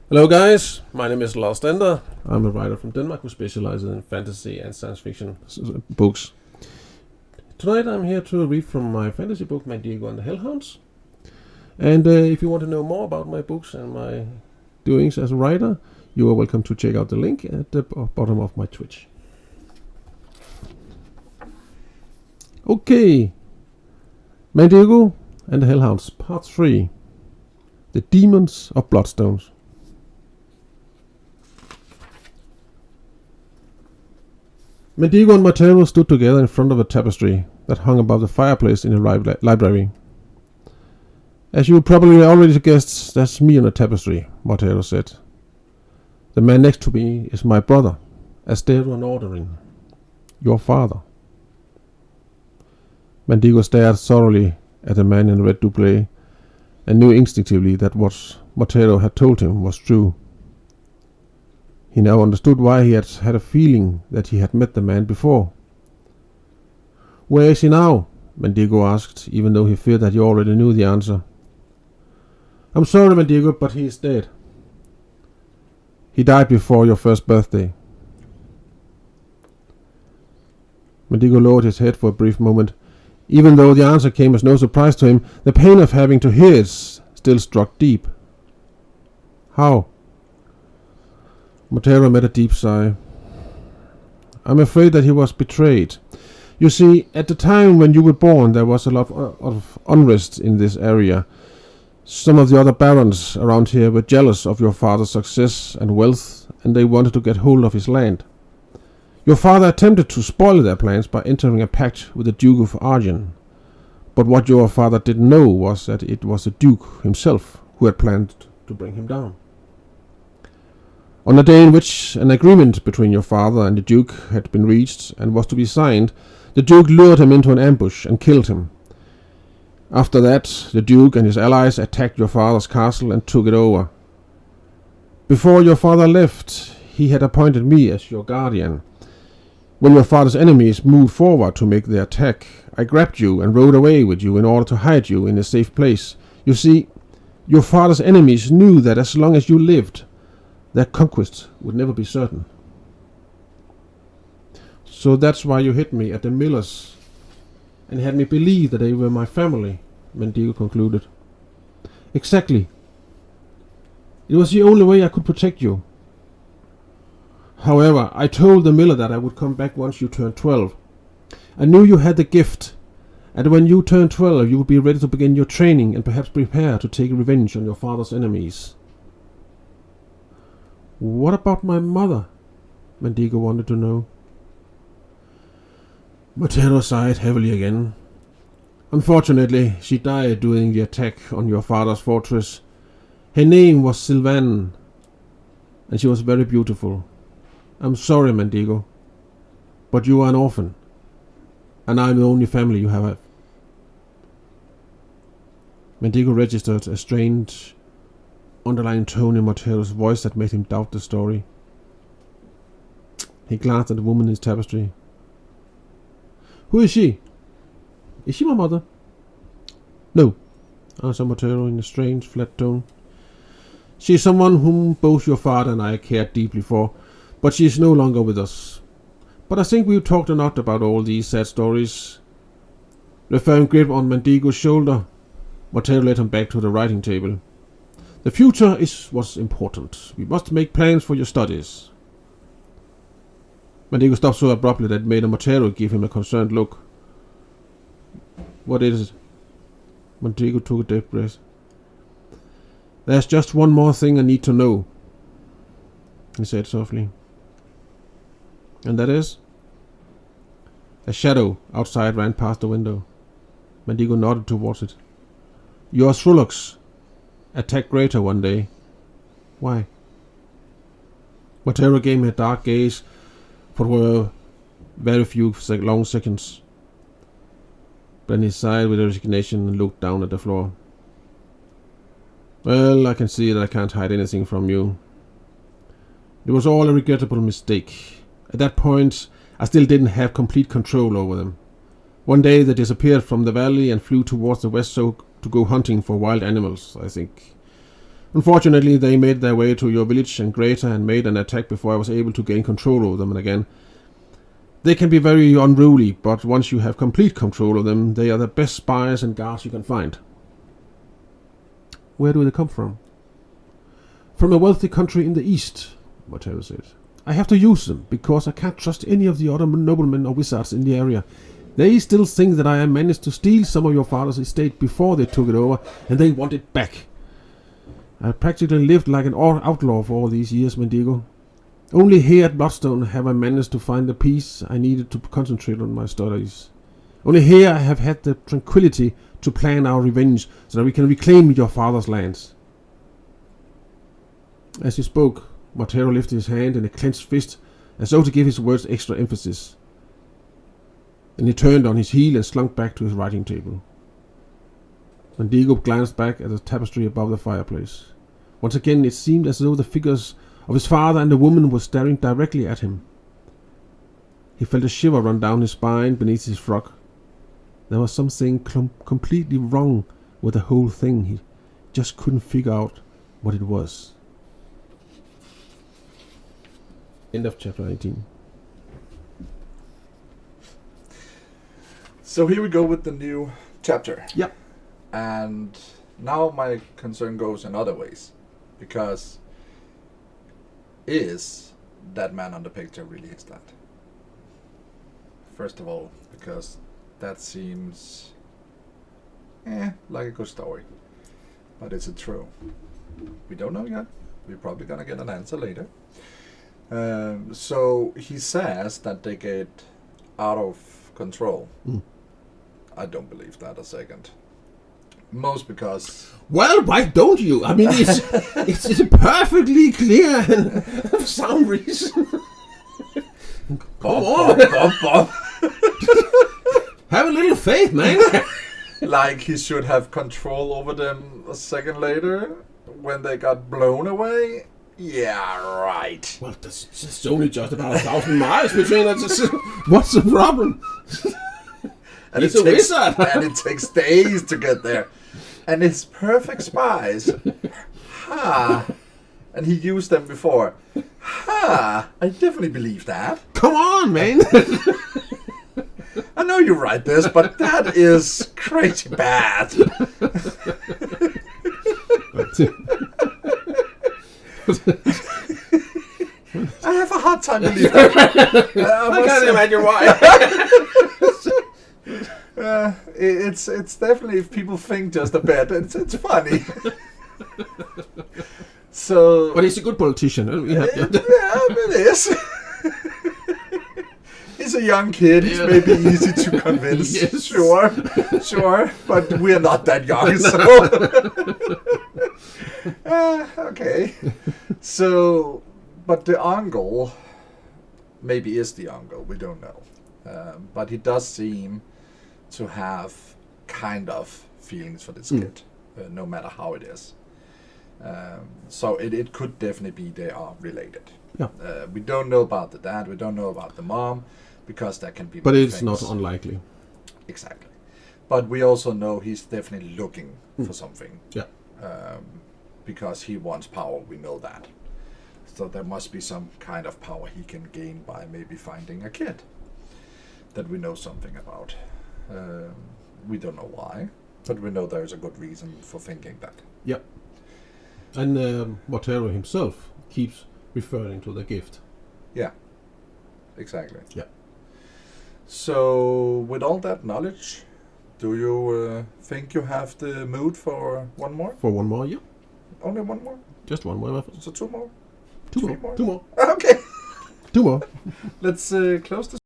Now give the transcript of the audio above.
Hello guys, my name is Lars Stender. I'm a writer from Denmark who specializes in fantasy and science fiction books. Tonight I'm here to read from my fantasy book Mandigo and the Hellhounds. And if you want to know more about my books and my doings as a writer, you are welcome to check out the link at the bottom of my Twitch. Okay, Mandigo and the Hellhounds, Part 3. The Demons of Bloodstones. Mandigo and Montero stood together in front of a tapestry that hung above the fireplace in the library. As you probably already guessed, that's me on the tapestry, Montero said. The man next to me is my brother, Astero Nordarin, your father. Mandigo stared thoroughly at the man in the red doublet and knew instinctively that what Montero had told him was true. He now understood why he had had a feeling that he had met the man before. Where is he now? Mandigo asked, even though he feared that he already knew the answer. I'm sorry, Mandigo, but he is dead. He died before your first birthday. Mandigo lowered his head for a brief moment. Even though the answer came as no surprise to him, the pain of having to hear it still struck deep. How? Montero made a deep sigh. I'm afraid that he was betrayed. You see, at the time when you were born, there was a lot of unrest in this area. Some of the other barons around here were jealous of your father's success and wealth, and they wanted to get hold of his land. Your father attempted to spoil their plans by entering a pact with the Duke of Argent. But what your father didn't know was that it was the Duke himself who had planned to bring him down. On the day in which an agreement between your father and the Duke had been reached and was to be signed, the Duke lured him into an ambush and killed him. After that, the Duke and his allies attacked your father's castle and took it over. Before your father left, he had appointed me as your guardian. When your father's enemies moved forward to make their attack, I grabbed you and rode away with you in order to hide you in a safe place. You see, your father's enemies knew that as long as you lived, their conquest would never be certain. So that's why you hid me at the millers and had me believe that they were my family, Mandigo concluded. Exactly. It was the only way I could protect you. However, I told the miller that I would come back once you turned 12. I knew you had the gift, and when you turned 12 you would be ready to begin your training and perhaps prepare to take revenge on your father's enemies. What about my mother? Mandigo wanted to know. Montero sighed heavily again. Unfortunately, she died during the attack on your father's fortress. Her name was Sylvan, and she was very beautiful. I'm sorry, Mandigo, but you are an orphan, and I'm the only family you have. Mandigo registered a strange underlying tone in Montero's voice that made him doubt the story. He glanced at the woman in his tapestry. Who is she? Is she my mother? No, answered Montero in a strange, flat tone. She is someone whom both your father and I cared deeply for, but she is no longer with us. But I think we've talked enough about all these sad stories. The firm grip on Mandigo's shoulder, Montero led him back to the writing table. The future is what's important. We must make plans for your studies. Mandigo stopped so abruptly that it made Montero give him a concerned look. What is it? Mandigo took a deep breath. There's just one more thing I need to know, he said softly. And that is? A shadow outside ran past the window. Mandigo nodded towards it. Your Shrulloks attacked Greater one day. Why? Montero gave him a dark gaze for were very few long seconds. Then he sighed with resignation and looked down at the floor. Well, I can see that I can't hide anything from you. It was all a regrettable mistake. At that point, I still didn't have complete control over them. One day they disappeared from the valley and flew towards the west so to go hunting for wild animals, I think. Unfortunately, they made their way to your village and Greta and made an attack before I was able to gain control over them. And again, they can be very unruly, but once you have complete control of them, they are the best spies and guards you can find. Where do they come from? From a wealthy country in the east, Mateo said. I have to use them, because I can't trust any of the other noblemen or wizards in the area. They still think that I managed to steal some of your father's estate before they took it over, and they want it back. I practically lived like an outlaw for all these years, Mandigo. Only here at Bloodstone have I managed to find the peace I needed to concentrate on my studies. Only here I have had the tranquility to plan our revenge, so that we can reclaim your father's lands. As he spoke, Mateo lifted his hand in a clenched fist, as though to give his words extra emphasis. Then he turned on his heel and slunk back to his writing table. Mandigo glanced back at the tapestry above the fireplace. Once again it seemed as though the figures of his father and the woman were staring directly at him. He felt a shiver run down his spine beneath his frock. There was something completely wrong with the whole thing. He just couldn't figure out what it was. End of chapter 18. So here we go with the new chapter. Yep. And now my concern goes in other ways. Because is that man on the picture really his dad? First of all, because that seems like a good story. But is it true? We don't know yet. We're probably gonna get an answer later. So he says that they get out of control. I don't believe that a second. Most because... Well, why don't you? I mean, it's perfectly clear and for some reason. Come on. Bob. Have a little faith, man. Like he should have control over them a second later when they got blown away. Yeah, right. Well, it's only just about 1,000 miles between us. What's the problem? And He's a wizard. And it takes days to get there. And it's perfect spies. Ha! And he used them before. Ha! I definitely believe that. Come on, man. I know you write this, but that is crazy bad. I have a hard time believing that. I can't imagine why. It's definitely, if people think just a bit, it's funny. So, but he's a good politician. Yeah, it is. He's a young kid. He's maybe easy to convince. Yes. Sure. But we're not that young, so. Okay. So, but the uncle maybe is the uncle. We don't know. But he does seem to have kind of feelings for this kid, no matter how it is. So it could definitely be they are related. Yeah. We don't know about the dad. We don't know about the mom, because that can be. But it's things. not unlikely. Exactly. But we also know he's definitely looking for something. Yeah. Because he wants power. We know that. So there must be some kind of power he can gain by maybe finding a kid that we know something about. We don't know why, but we know there's a good reason for thinking that. Yep. And Mateo himself keeps referring to the gift. Yeah, exactly. Yeah. So, with all that knowledge, do you think you have the mood for one more? For one more, yeah. Only one more? Just one more. So two more? Two Three more. Two more. Okay. Two more. Let's close this.